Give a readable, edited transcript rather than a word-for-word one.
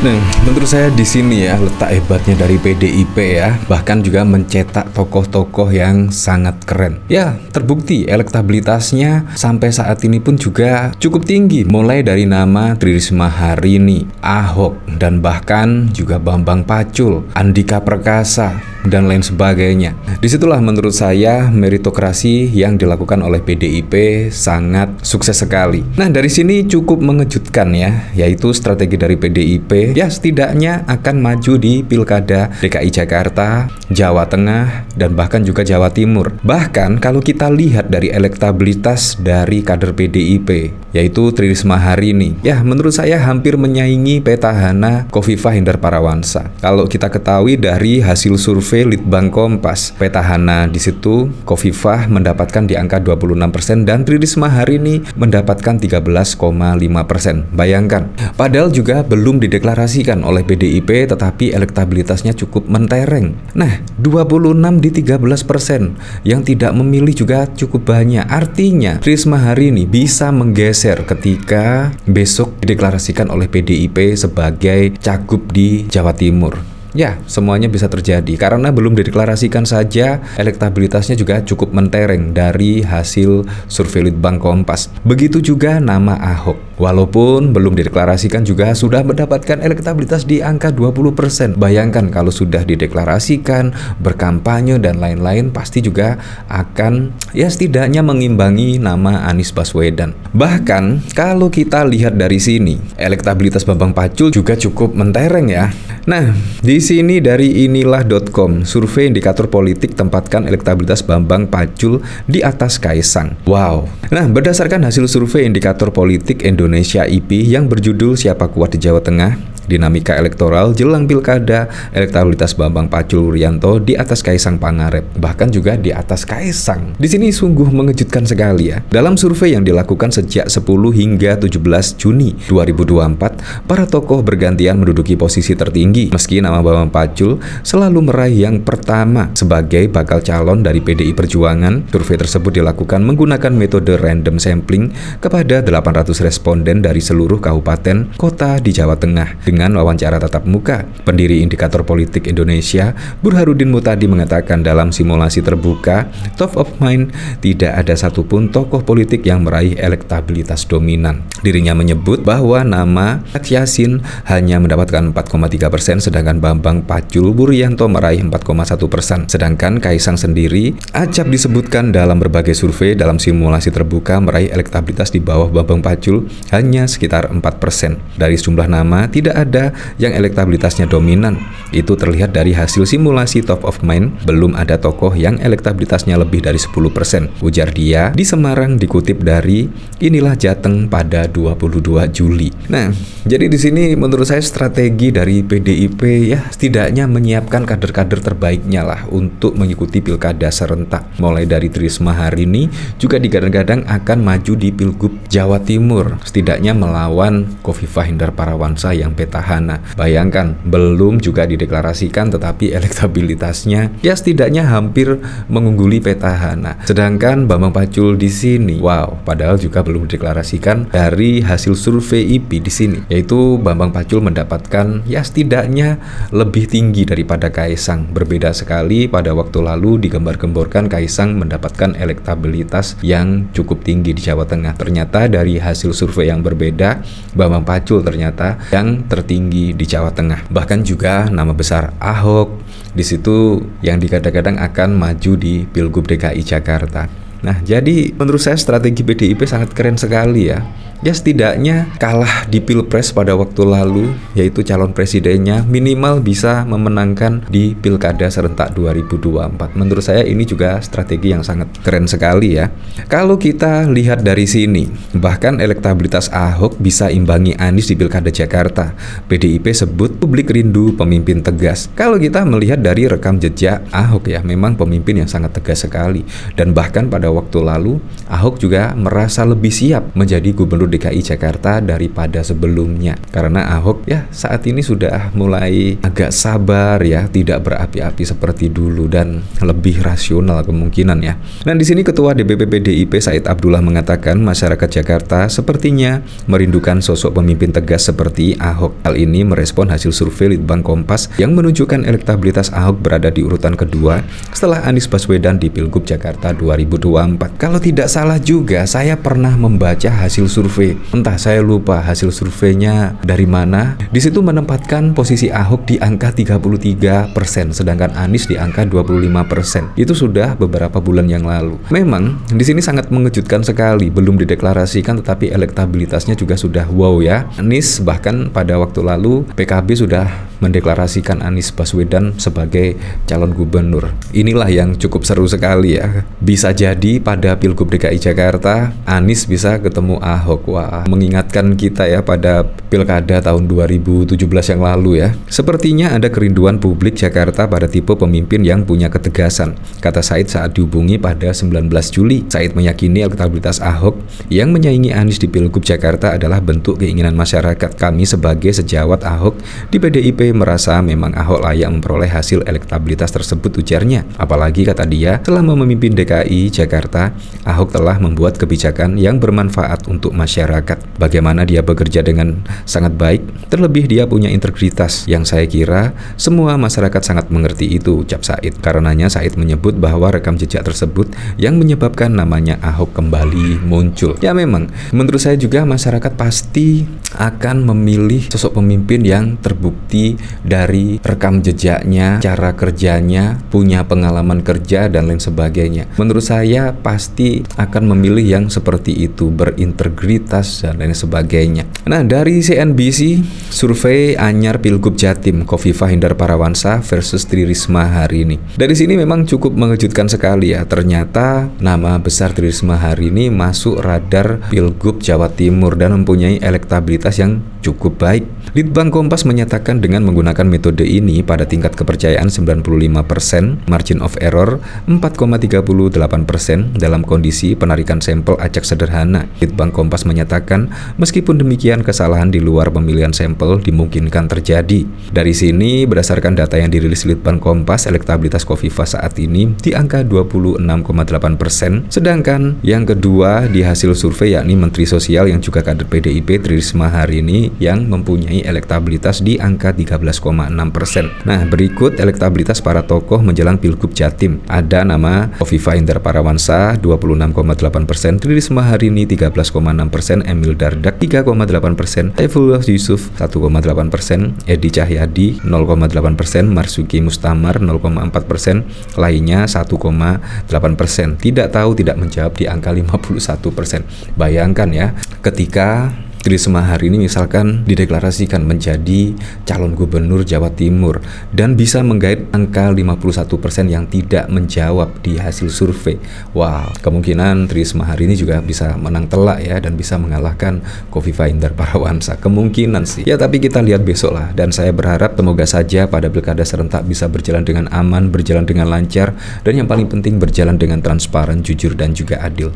Nah, menurut saya di sini ya letak hebatnya dari PDIP ya, bahkan juga mencetak tokoh-tokoh yang sangat keren. Ya, terbukti elektabilitasnya sampai saat ini pun juga cukup tinggi, mulai dari nama Tri Risma Harini, Ahok, dan bahkan juga Bambang Pacul, Andika Perkasa, dan lain sebagainya. Disitulah menurut saya meritokrasi yang dilakukan oleh PDIP sangat sukses sekali. Nah, dari sini cukup mengejutkan ya, yaitu strategi dari PDIP ya setidaknya akan maju di Pilkada DKI Jakarta, Jawa Tengah, dan bahkan juga Jawa Timur. Bahkan kalau kita lihat dari elektabilitas dari kader PDIP, yaitu Tri Risma Harini, ya menurut saya hampir menyaingi petahana Khofifah Indar Parawansa. Kalau kita ketahui dari hasil survei Litbang Kompas, petahana di situ Khofifah mendapatkan di angka 26% dan Tri Risma Harini mendapatkan 13,5%. Bayangkan, padahal juga belum dideklarasikan oleh PDIP, tetapi elektabilitasnya cukup mentereng. Nah, 26 di 13%, yang tidak memilih juga cukup banyak. Artinya, Risma Harini bisa menggeser ketika besok dideklarasikan oleh PDIP sebagai cagup di Jawa Timur. Ya, semuanya bisa terjadi karena belum dideklarasikan saja elektabilitasnya juga cukup mentereng dari hasil survei Litbang Kompas. Begitu juga nama Ahok. Walaupun belum dideklarasikan juga sudah mendapatkan elektabilitas di angka 20%. Bayangkan kalau sudah dideklarasikan, berkampanye dan lain-lain, pasti juga akan ya setidaknya mengimbangi nama Anies Baswedan. Bahkan kalau kita lihat dari sini, elektabilitas Bambang Pacul juga cukup mentereng ya. Nah, di sini dari inilah.com, survei indikator politik tempatkan elektabilitas Bambang Pacul di atas Kaisang. Wow. Nah, berdasarkan hasil survei indikator politik Indonesia IP yang berjudul Siapa Kuat di Jawa Tengah, dinamika elektoral jelang pilkada, elektabilitas Bambang Pacul Wuryanto di atas Kaisang Pangarep, bahkan juga di atas Kaisang. Di sini sungguh mengejutkan sekali ya. Dalam survei yang dilakukan sejak 10 hingga 17 Juni 2024, para tokoh bergantian menduduki posisi tertinggi. Meski nama Bambang Pacul selalu meraih yang pertama sebagai bakal calon dari PDI Perjuangan, survei tersebut dilakukan menggunakan metode random sampling kepada 800 responden dari seluruh kabupaten kota di Jawa Tengah dengan wawancara tatap muka. Pendiri Indikator Politik Indonesia, Burhanuddin Muhtadi, mengatakan dalam simulasi terbuka top of mind tidak ada satupun tokoh politik yang meraih elektabilitas dominan. Dirinya menyebut bahwa nama Yassin hanya mendapatkan 4,3%, sedangkan Bambang Pacul Wuryanto meraih 4,1%. Sedangkan Kaisang sendiri acap disebutkan dalam berbagai survei dalam simulasi terbuka meraih elektabilitas di bawah Bambang Pacul hanya sekitar 4%. Dari sejumlah nama tidak ada yang elektabilitasnya dominan. Itu terlihat dari hasil simulasi top of mind, belum ada tokoh yang elektabilitasnya lebih dari 10%, ujar dia di Semarang, dikutip dari Inilah Jateng pada 22 Juli. Nah, jadi di sini menurut saya strategi dari PDIP ya setidaknya menyiapkan kader-kader terbaiknya lah untuk mengikuti pilkada serentak. Mulai dari Tri Risma Harini juga digadang-gadang akan maju di Pilgub Jawa Timur, setidaknya melawan Khofifah Indar Parawansa yang petahana. Bayangkan, belum juga dideklarasikan tetapi elektabilitasnya ya setidaknya hampir mengungguli petahana. Sedangkan Bambang Pacul di sini, wow, padahal juga belum dideklarasikan dari hasil survei IP di sini, yaitu Bambang Pacul mendapatkan ya setidaknya lebih tinggi daripada Kaisang. Berbeda sekali, pada waktu lalu digembar-gemborkan Kaisang mendapatkan elektabilitas yang cukup tinggi di Jawa Tengah. Ternyata dari hasil survei yang berbeda, Bambang Pacul ternyata yang tertinggi di Jawa Tengah. Bahkan juga nama besar Ahok di situ yang digadang-gadang akan maju di Pilgub DKI Jakarta. Nah, jadi menurut saya strategi PDIP sangat keren sekali ya. Ya setidaknya kalah di Pilpres pada waktu lalu, yaitu calon presidennya minimal bisa memenangkan di Pilkada serentak 2024. Menurut saya ini juga strategi yang sangat keren sekali ya. Kalau kita lihat dari sini, bahkan elektabilitas Ahok bisa imbangi Anies di Pilkada Jakarta. PDIP sebut publik rindu pemimpin tegas. Kalau kita melihat dari rekam jejak Ahok ya, memang pemimpin yang sangat tegas sekali. Dan bahkan pada waktu lalu Ahok juga merasa lebih siap menjadi gubernur Gubernur DKI Jakarta daripada sebelumnya. Karena Ahok ya saat ini sudah mulai agak sabar ya, tidak berapi-api seperti dulu dan lebih rasional kemungkinan ya. Nah, di sini Ketua DPP PDIP Said Abdullah mengatakan masyarakat Jakarta sepertinya merindukan sosok pemimpin tegas seperti Ahok. Hal ini merespon hasil survei Litbang Kompas yang menunjukkan elektabilitas Ahok berada di urutan kedua setelah Anies Baswedan di Pilgub Jakarta 2024. Kalau tidak salah juga saya pernah membaca hasil survei. Entah saya lupa hasil surveinya dari mana. Di situ menempatkan posisi Ahok di angka 33%, sedangkan Anies di angka 25%. Itu sudah beberapa bulan yang lalu. Memang di sini sangat mengejutkan sekali, belum dideklarasikan tetapi elektabilitasnya juga sudah wow ya. Anies bahkan pada waktu lalu PKB sudah mendeklarasikan Anies Baswedan sebagai calon gubernur. Inilah yang cukup seru sekali ya. Bisa jadi pada Pilgub DKI Jakarta Anies bisa ketemu Ahok. Wah, mengingatkan kita ya pada Pilkada tahun 2017 yang lalu ya. Sepertinya ada kerinduan publik Jakarta pada tipe pemimpin yang punya ketegasan, kata Said saat dihubungi pada 19 Juli. Said meyakini elektabilitas Ahok yang menyaingi Anies di Pilgub Jakarta adalah bentuk keinginan masyarakat. Kami sebagai sejawat Ahok di PDIP merasa memang Ahok layak memperoleh hasil elektabilitas tersebut, ujarnya. Apalagi kata dia, selama memimpin DKI Jakarta, Ahok telah membuat kebijakan yang bermanfaat untuk masyarakat. Bagaimana dia bekerja dengan sangat baik, terlebih dia punya integritas yang saya kira semua masyarakat sangat mengerti itu, ucap Said. Karenanya Said menyebut bahwa rekam jejak tersebut yang menyebabkan namanya Ahok kembali muncul. Ya memang, menurut saya juga masyarakat pasti akan memilih sosok pemimpin yang terbukti dari rekam jejaknya, cara kerjanya, punya pengalaman kerja dan lain sebagainya. Menurut saya pasti akan memilih yang seperti itu, berintegritas dan lain sebagainya. Nah, dari CNBC, survei anyar Pilgub Jatim, Khofifah Indar Parawansa versus Tri Risma hari ini. Dari sini memang cukup mengejutkan sekali ya. Ternyata nama besar Tri Risma hari ini masuk radar Pilgub Jawa Timur dan mempunyai elektabilitas yang cukup baik. Litbang Kompas menyatakan dengan menggunakan metode ini pada tingkat kepercayaan 95%, margin of error 4,38% dalam kondisi penarikan sampel acak sederhana. Litbang Kompas menyatakan meskipun demikian kesalahan di luar pemilihan sampel dimungkinkan terjadi. Dari sini berdasarkan data yang dirilis Litbang Kompas, elektabilitas Khofifah saat ini di angka 26,8%, sedangkan yang kedua di hasil survei yakni Menteri Sosial yang juga kader PDIP Tri Risma hari ini yang mempunyai elektabilitas di angka 13,6%. Nah, berikut elektabilitas para tokoh menjelang Pilgub Jatim. Ada nama Khofifah Indar Parawansa 26,8%, Tri Risma hari ini 13,6%, Emil Dardak 3,8%, Saifullah Yusuf 1,8%, Edi Cahyadi 0,8%, Marzuki Mustamar 0,4%, lainnya 1,8%. Tidak tahu, tidak menjawab di angka 51%. Bayangkan ya, ketika Tri Risma hari ini misalkan dideklarasikan menjadi calon gubernur Jawa Timur dan bisa menggait angka 51% yang tidak menjawab di hasil survei. Wah, kemungkinan Tri Risma hari ini juga bisa menang telak ya dan bisa mengalahkan Khofifah Indar Parawansa. Kemungkinan sih. Ya, tapi kita lihat besok lah, dan saya berharap semoga saja pada pilkada serentak bisa berjalan dengan aman, berjalan dengan lancar, dan yang paling penting berjalan dengan transparan, jujur dan juga adil.